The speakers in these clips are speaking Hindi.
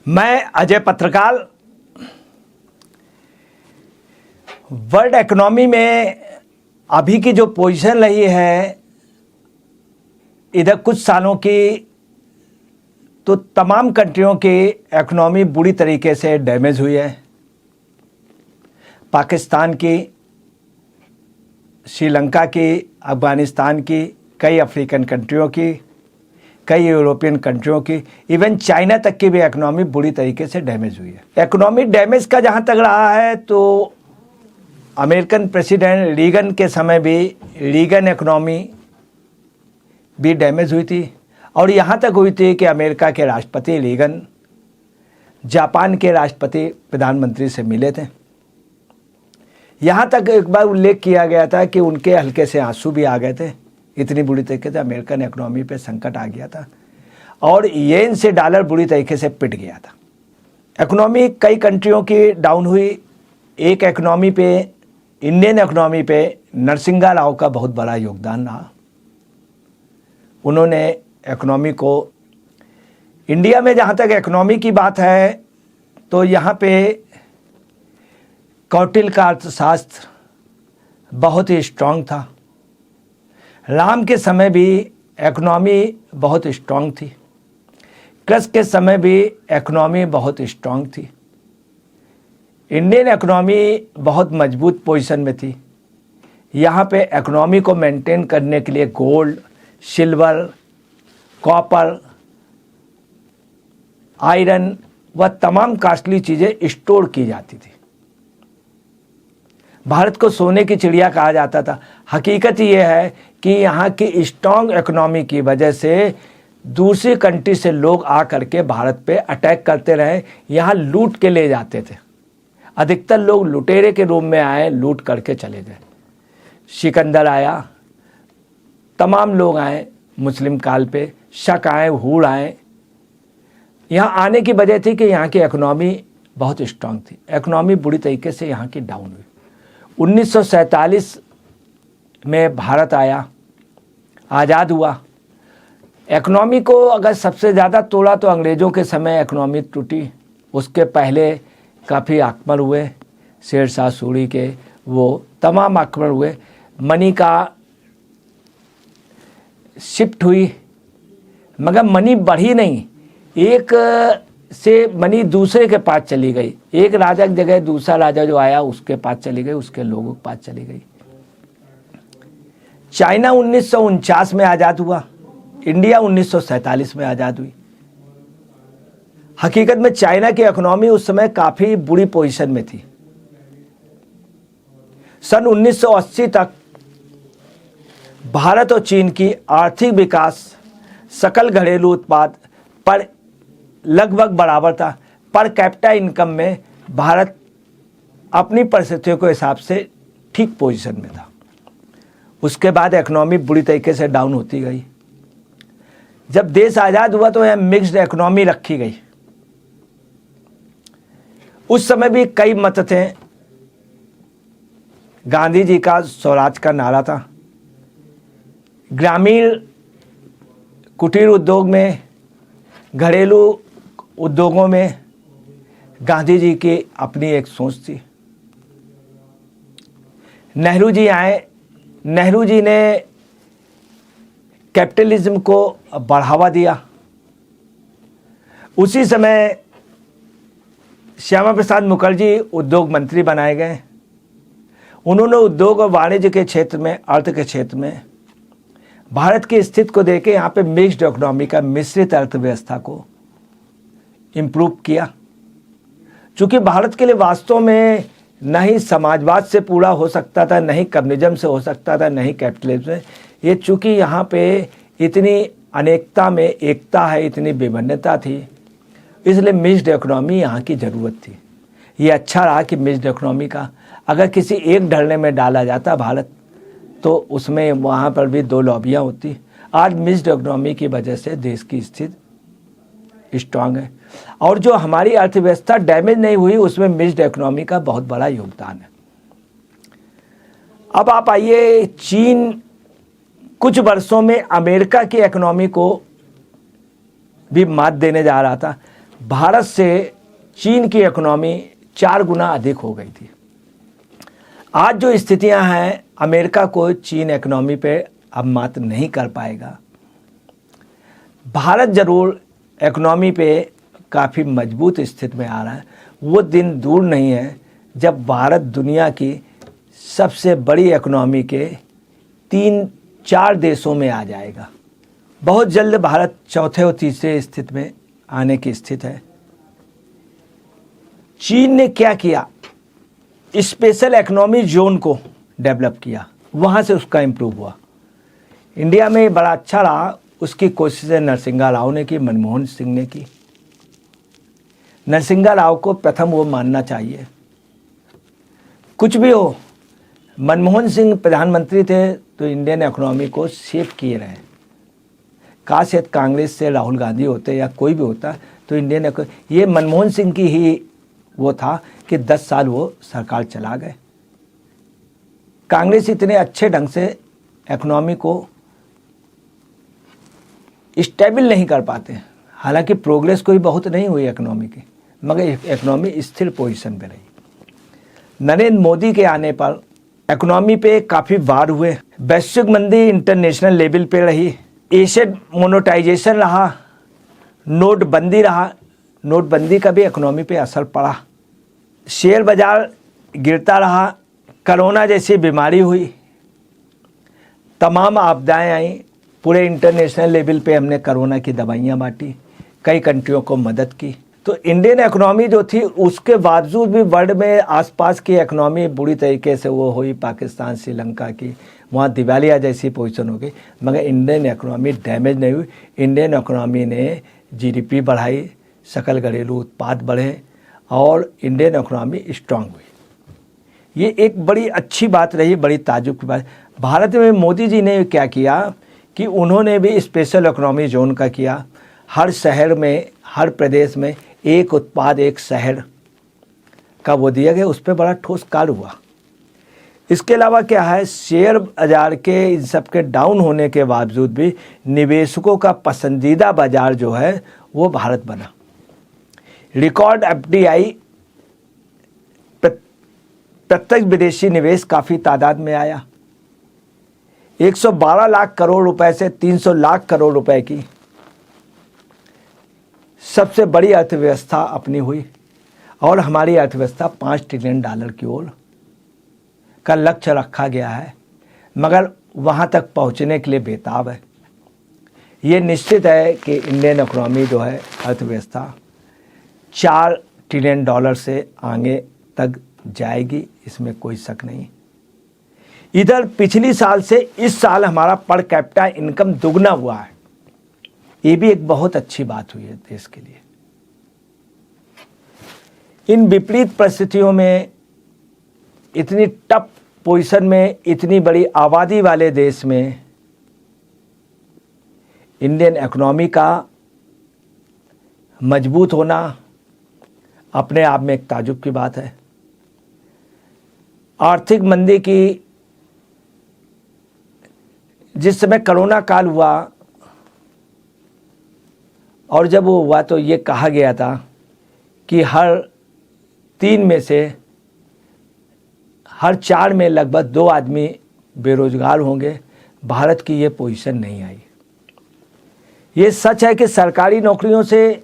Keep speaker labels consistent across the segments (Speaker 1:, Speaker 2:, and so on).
Speaker 1: मैं अजय पत्रकार। वर्ल्ड इकोनॉमी में अभी की जो पोजीशन रही है इधर कुछ सालों की, तो तमाम कंट्रियों की इकोनॉमी बुरी तरीके से डैमेज हुई है। पाकिस्तान की, श्रीलंका की, अफगानिस्तान की, कई अफ्रीकन कंट्रियों की, कई यूरोपियन कंट्रियों की, इवन चाइना तक की भी इकोनॉमी बुरी तरीके से डैमेज हुई है। इकोनॉमिक डैमेज का जहाँ तक रहा है तो अमेरिकन प्रेसिडेंट रीगन के समय भी रीगन इकोनॉमी भी डैमेज हुई थी, और यहाँ तक हुई थी कि अमेरिका के राष्ट्रपति रीगन जापान के राष्ट्रपति प्रधानमंत्री से मिले थे। यहाँ तक एक बार उल्लेख किया गया था कि उनके हल्के से आंसू भी आ गए थे, इतनी बुरी तरीके से अमेरिकन इकोनॉमी पे संकट आ गया था और येन से डॉलर बुरी तरीके से पिट गया था। इकोनॉमी कई कंट्रियों की डाउन हुई। एक इकोनॉमी पे, इंडियन इकोनॉमी पे नरसिंहा राव का बहुत बड़ा योगदान रहा। उन्होंने इकोनॉमी को, इंडिया में जहाँ तक इकोनॉमी की बात है तो यहाँ पे कौटिल्य का अर्थशास्त्र बहुत ही स्ट्रांग था। राम के समय भी इकोनॉमी बहुत स्ट्रांग थी। कृष्ण के समय भी इकोनॉमी बहुत स्ट्रांग थी। इंडियन इकोनॉमी बहुत मजबूत पोजीशन में थी। यहाँ पे इकोनॉमी को मेंटेन करने के लिए गोल्ड, सिल्वर, कॉपर, आयरन व तमाम कॉस्टली चीज़ें स्टोर की जाती थी। भारत को सोने की चिड़िया कहा जाता था। हकीकत ये है कि यहाँ की स्ट्रॉन्ग इकोनॉमी की वजह से दूसरी कंट्री से लोग आ करके भारत पे अटैक करते रहे, यहाँ लूट के ले जाते थे। अधिकतर लोग लुटेरे के रूप में आए, लूट करके चले गए। सिकंदर आया, तमाम लोग आए मुस्लिम काल पे, शक आए, हूड़ आए। यहाँ आने की वजह थी कि यहाँ की इकोनॉमी बहुत स्ट्रांग थी। इकोनॉमी बुरी तरीके से यहाँ की डाउन हुई। 1947 में भारत आया, आज़ाद हुआ। इकोनॉमी को अगर सबसे ज़्यादा तोड़ा तो अंग्रेज़ों के समय इकोनॉमी टूटी। उसके पहले काफ़ी आक्रमण हुए, शेर शाह सूरी के, वो तमाम आक्रमण हुए। मनी का शिफ्ट हुई, मगर मनी बढ़ी नहीं। एक से मनी दूसरे के पास चली गई। एक राजा की जगह दूसरा राजा जो आया उसके पास चली गई, उसके लोगों के पास चली गई। चाइना 1949 में आज़ाद हुआ, इंडिया 1947 में आज़ाद हुई। हकीकत में चाइना की इकोनॉमी उस समय काफ़ी बुरी पोजीशन में थी। सन 1980 तक भारत और चीन की आर्थिक विकास सकल घरेलू उत्पाद पर लगभग बराबर था। पर कैपिटा इनकम में भारत अपनी परिस्थितियों के हिसाब से ठीक पोजीशन में था। उसके बाद इकोनॉमी बुरी तरीके से डाउन होती गई। जब देश आज़ाद हुआ तो यह मिक्स्ड इकोनॉमी रखी गई। उस समय भी कई मत थे। गांधी जी का स्वराज का नारा था। ग्रामीण कुटीर उद्योग में, घरेलू उद्योगों में गांधी जी की अपनी एक सोच थी। नेहरू जी आए। नेहरू जी ने कैपिटलिज्म को बढ़ावा दिया। उसी समय श्यामा प्रसाद मुखर्जी उद्योग मंत्री बनाए गए। उन्होंने उद्योग और वाणिज्य के क्षेत्र में, अर्थ के क्षेत्र में भारत की स्थिति को देख के यहाँ पे मिक्स्ड इकोनॉमी का, मिश्रित अर्थव्यवस्था को इम्प्रूव किया। चूँकि भारत के लिए वास्तव में न ही समाजवाद से पूरा हो सकता था, न ही कम्युनिज्म से हो सकता था, न ही कैपिटलिज्म से। ये चूँकि यहाँ पे इतनी अनेकता में एकता है, इतनी विभिन्नता थी, इसलिए मिक्स्ड इकोनॉमी यहाँ की ज़रूरत थी। ये अच्छा रहा कि मिक्स्ड इकोनॉमी का अगर किसी एक ढलने में डाला जाता भारत, तो उसमें वहाँ पर भी दो लॉबियाँ होती। आज मिक्स्ड इकोनॉमी की वजह से देश की स्थिति स्ट्रांग है, और जो हमारी अर्थव्यवस्था डैमेज नहीं हुई उसमें मिक्स्ड इकोनॉमी का बहुत बड़ा योगदान है। अब आप आइए, चीन कुछ वर्षों में अमेरिका की इकोनॉमी को भी मात देने जा रहा था। भारत से चीन की इकोनॉमी 4 गुना अधिक हो गई थी। आज जो स्थितियां हैं, अमेरिका को चीन इकोनॉमी पे अब मात नहीं कर पाएगा। भारत जरूर इकोनॉमी पे काफ़ी मजबूत स्थिति में आ रहा है। वो दिन दूर नहीं है जब भारत दुनिया की सबसे बड़ी इकोनॉमी के 3-4 देशों में आ जाएगा। बहुत जल्द भारत चौथे और तीसरे स्थिति में आने की स्थिति है। चीन ने क्या किया, स्पेशल इकोनॉमी जोन को डेवलप किया, वहाँ से उसका इम्प्रूव हुआ। इंडिया में बड़ा अच्छा रहा, उसकी कोशिशें नरसिंहा राव ने की, मनमोहन सिंह ने की। नरसिंहा राव को प्रथम वो मानना चाहिए। कुछ भी हो, मनमोहन सिंह प्रधानमंत्री थे तो इंडियन इकोनॉमी को सेव किए रहे। काश यदि कांग्रेस से राहुल गांधी होते या कोई भी होता तो इंडियन, ये मनमोहन सिंह की ही वो था कि 10 साल वो सरकार चला गए। कांग्रेस इतने अच्छे ढंग से इकोनॉमी को स्टेबल नहीं कर पाते। हालांकि प्रोग्रेस कोई बहुत नहीं हुई इकोनॉमी की, मगर इकोनॉमी स्थिर पोजीशन पे रही। नरेंद्र मोदी के आने पर इकोनॉमी पे काफ़ी वार हुए। वैश्विक मंदी इंटरनेशनल लेवल पे रही, एसेट मोनेटाइजेशन रहा, नोटबंदी रहा। नोटबंदी का भी इकोनॉमी पे असर पड़ा। शेयर बाजार गिरता रहा, कोरोना जैसी बीमारी हुई, तमाम आपदाएं आई। पूरे इंटरनेशनल लेवल पे हमने कोरोना की दवाइयाँ बांटी, कई कंट्रियों को मदद की। तो इंडियन इकोनॉमी जो थी उसके बावजूद भी वर्ल्ड में आसपास की इकोनॉमी बुरी तरीके से वो हुई। पाकिस्तान, श्रीलंका की वहाँ दिवालिया जैसी पोजीशन हो गई, मगर इंडियन इकोनॉमी डैमेज नहीं हुई। इंडियन इकोनॉमी ने जीडीपी बढ़ाई, सकल घरेलू उत्पाद बढ़े और इंडियन इकोनॉमी स्ट्रांग हुई। ये एक बड़ी अच्छी बात रही, बड़ी ताजुब की बात। भारत में मोदी जी ने क्या किया कि उन्होंने भी स्पेशल इकोनॉमी जोन का किया। हर शहर में, हर प्रदेश में एक उत्पाद एक शहर का वो दिया गया, उस पर बड़ा ठोस कार्य हुआ। इसके अलावा क्या है, शेयर बाजार के इन सब के डाउन होने के बावजूद भी निवेशकों का पसंदीदा बाजार जो है वो भारत बना। रिकॉर्ड एफडीआई, प्रत्यक्ष विदेशी निवेश काफ़ी तादाद में आया। 112 लाख करोड़ रुपए से 300 लाख करोड़ रुपए की सबसे बड़ी अर्थव्यवस्था अपनी हुई और हमारी अर्थव्यवस्था $5 ट्रिलियन की ओर का लक्ष्य रखा गया है, मगर वहाँ तक पहुँचने के लिए बेताब है। ये निश्चित है कि इंडियन इकोनॉमी जो है अर्थव्यवस्था $4 ट्रिलियन से आगे तक जाएगी, इसमें कोई शक नहीं। इधर पिछली साल से इस साल हमारा पर कैपिटा इनकम दुगना हुआ है। ये भी एक बहुत अच्छी बात हुई है देश के लिए। इन विपरीत परिस्थितियों में, इतनी टफ पोजीशन में, इतनी बड़ी आबादी वाले देश में इंडियन इकोनॉमी का मजबूत होना अपने आप में एक ताजुब की बात है। आर्थिक मंदी की जिस समय कोरोना काल हुआ और जब वो हुआ तो ये कहा गया था कि हर 3 में से हर 4 में लगभग 2 आदमी बेरोजगार होंगे। भारत की ये पोजीशन नहीं आई। ये सच है कि सरकारी नौकरियों से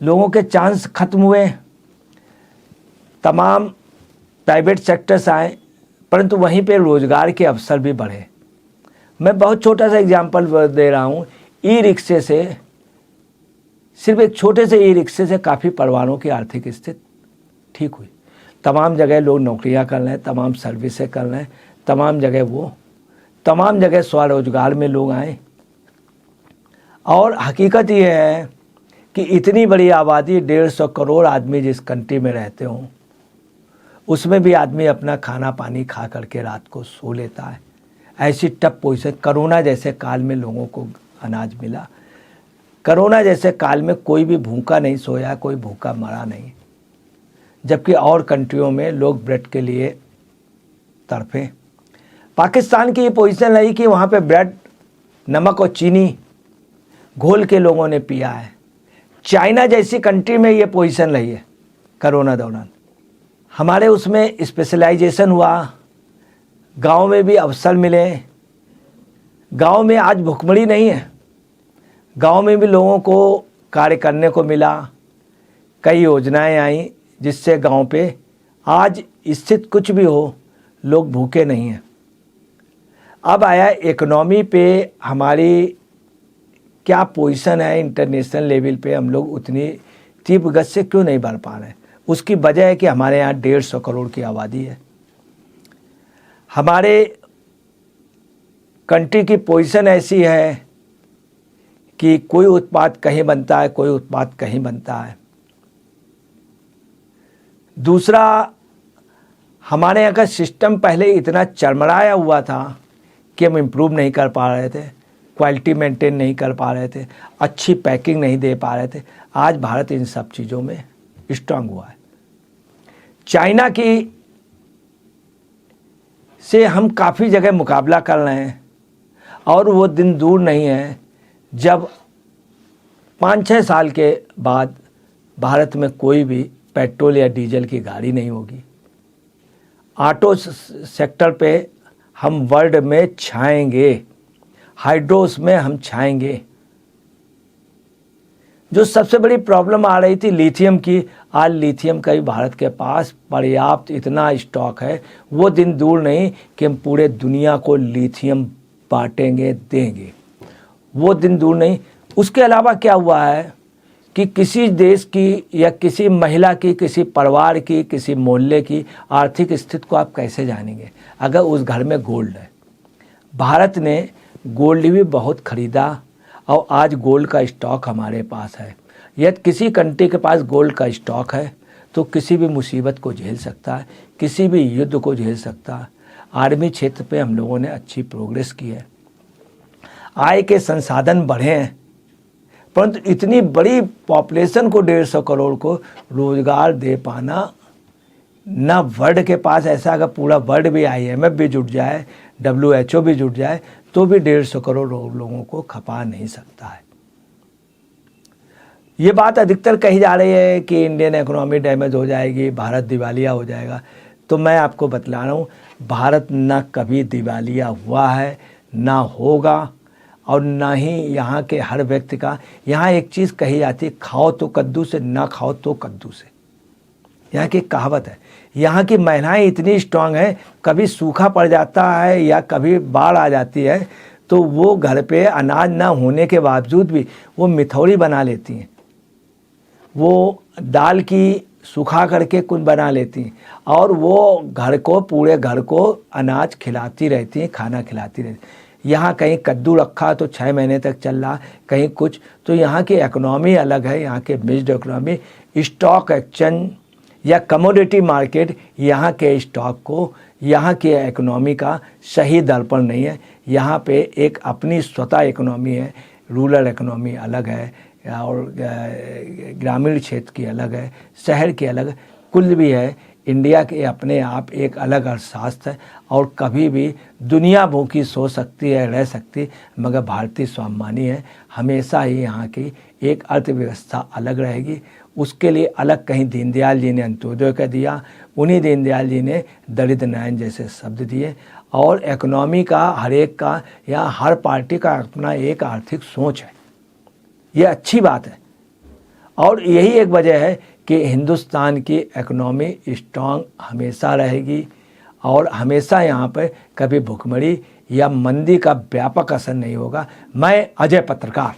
Speaker 1: लोगों के चांस खत्म हुए, तमाम प्राइवेट सेक्टर्स आए, परंतु वहीं पे रोज़गार के अवसर भी बढ़े। मैं बहुत छोटा सा एग्जांपल दे रहा हूँ। ई रिक्शे से, सिर्फ एक छोटे से ई रिक्शे से काफ़ी परिवारों की आर्थिक स्थिति ठीक हुई। तमाम जगह लोग नौकरियां कर रहे हैं, तमाम सर्विसें कर रहे हैं, तमाम जगह स्वरोजगार में लोग आए। और हकीकत ये है कि इतनी बड़ी आबादी, 150 करोड़ आदमी जिस कंट्री में रहते हों, उसमें भी आदमी अपना खाना पानी खा करके रात को सो लेता है। ऐसी टफ पोजीशन, कोरोना जैसे काल में लोगों को अनाज मिला। कोरोना जैसे काल में कोई भी भूखा नहीं सोया, कोई भूखा मरा नहीं, जबकि और कंट्रियों में लोग ब्रेड के लिए तड़पे। पाकिस्तान की ये पोजीशन रही कि वहाँ पे ब्रेड, नमक और चीनी घोल के लोगों ने पिया है। चाइना जैसी कंट्री में ये पोजीशन रही है कोरोना दौरान। हमारे उसमें स्पेशलाइजेशन हुआ, गांव में भी अवसर मिले। गांव में आज भुखमरी नहीं है, गांव में भी लोगों को कार्य करने को मिला। कई योजनाएं आई जिससे गांव पे आज स्थित कुछ भी हो, लोग भूखे नहीं हैं। अब आया इकोनॉमी पे हमारी क्या पोजीशन है इंटरनेशनल लेवल पे, हम लोग उतनी तीव्र गति से क्यों नहीं बढ़ पा रहे हैं। उसकी वजह है कि हमारे यहाँ 150 करोड़ की आबादी है। हमारे कंट्री की पोजीशन ऐसी है कि कोई उत्पाद कहीं बनता है, कोई उत्पाद कहीं बनता है। दूसरा, हमारे यहाँ का सिस्टम पहले इतना चरमराया हुआ था कि हम इम्प्रूव नहीं कर पा रहे थे, क्वालिटी मेंटेन नहीं कर पा रहे थे, अच्छी पैकिंग नहीं दे पा रहे थे। आज भारत इन सब चीज़ों में स्ट्रांग हुआ है। चाइना की से हम काफ़ी जगह मुकाबला कर रहे हैं और वो दिन दूर नहीं है जब 5-6 साल के बाद भारत में कोई भी पेट्रोल या डीजल की गाड़ी नहीं होगी। ऑटो सेक्टर पे हम वर्ल्ड में छाएंगे, हाइड्रोस में हम छाएंगे। जो सबसे बड़ी प्रॉब्लम आ रही थी लिथियम की, आज लिथियम का भी भारत के पास पर्याप्त इतना स्टॉक है, वो दिन दूर नहीं कि हम पूरे दुनिया को लिथियम बांटेंगे, देंगे। वो दिन दूर नहीं। उसके अलावा क्या हुआ है कि किसी देश की या किसी महिला की, किसी परिवार की, किसी मोहल्ले की आर्थिक स्थिति को आप कैसे जानेंगे अगर उस घर में गोल्ड है। भारत ने गोल्ड भी बहुत खरीदा और आज गोल्ड का स्टॉक हमारे पास है। यदि किसी कंट्री के पास गोल्ड का स्टॉक है तो किसी भी मुसीबत को झेल सकता है, किसी भी युद्ध को झेल सकता है। आर्मी क्षेत्र पे हम लोगों ने अच्छी प्रोग्रेस की है, आय के संसाधन बढ़े हैं, परंतु इतनी बड़ी पॉपुलेशन को 150 करोड़ को रोजगार दे पाना न वर्ल्ड के पास ऐसा, अगर पूरा वर्ल्ड भी IMF भी जुट जाए, WHO भी जुट जाए तो भी 150 करोड़ लोगों को खपा नहीं सकता है। ये बात अधिकतर कही जा रही है कि इंडियन इकोनॉमी डैमेज हो जाएगी, भारत दिवालिया हो जाएगा। तो मैं आपको बतला रहा हूँ, भारत ना कभी दिवालिया हुआ है, ना होगा, और ना ही यहाँ के हर व्यक्ति का। यहाँ एक चीज़ कही जाती है, खाओ तो कद्दू से, ना खाओ तो कद्दू से। यहाँ की कहावत है। यहाँ की महिलाएं इतनी स्ट्रांग है, कभी सूखा पड़ जाता है या कभी बाढ़ आ जाती है तो वो घर पे अनाज ना होने के बावजूद भी वो मिथौरी बना लेती हैं, वो दाल की सुखा करके कुछ बना लेती हैं और वो घर को, पूरे घर को अनाज खिलाती रहती हैं, खाना खिलाती रहती हैं। यहाँ कहीं कद्दू रखा तो 6 महीने तक चल रहा, कहीं कुछ। तो यहाँ की इकोनॉमी अलग है, यहाँ के मिक्स्ड इकोनॉमी। स्टॉक एक्सचेंज या कमोडिटी मार्केट यहाँ के स्टॉक को, यहाँ की इकोनॉमी का सही दर्पण नहीं है। यहाँ पे एक अपनी स्वतः इकोनॉमी है, रूरल इकोनॉमी अलग है और ग्रामीण क्षेत्र की अलग है, शहर की अलग है, कुल भी है। इंडिया के अपने आप एक अलग अर्थशास्त्र है और कभी भी दुनिया भूखी सो सकती है, रह सकती, मगर भारतीय स्वाभिमानी है। हमेशा ही यहाँ की एक अर्थव्यवस्था अलग रहेगी। उसके लिए अलग कहीं दीनदयाल जी ने अंत्योदय का दिया, उन्हीं दीनदयाल जी ने दरिद्र नारायण जैसे शब्द दिए। और इकोनॉमी का हर एक का या हर पार्टी का अपना एक आर्थिक सोच है, ये अच्छी बात है। और यही एक वजह है कि हिंदुस्तान की इकोनॉमी स्ट्रांग हमेशा रहेगी और हमेशा यहाँ पर कभी भुखमरी या मंदी का व्यापक असर नहीं होगा। मैं अजय पत्रकार।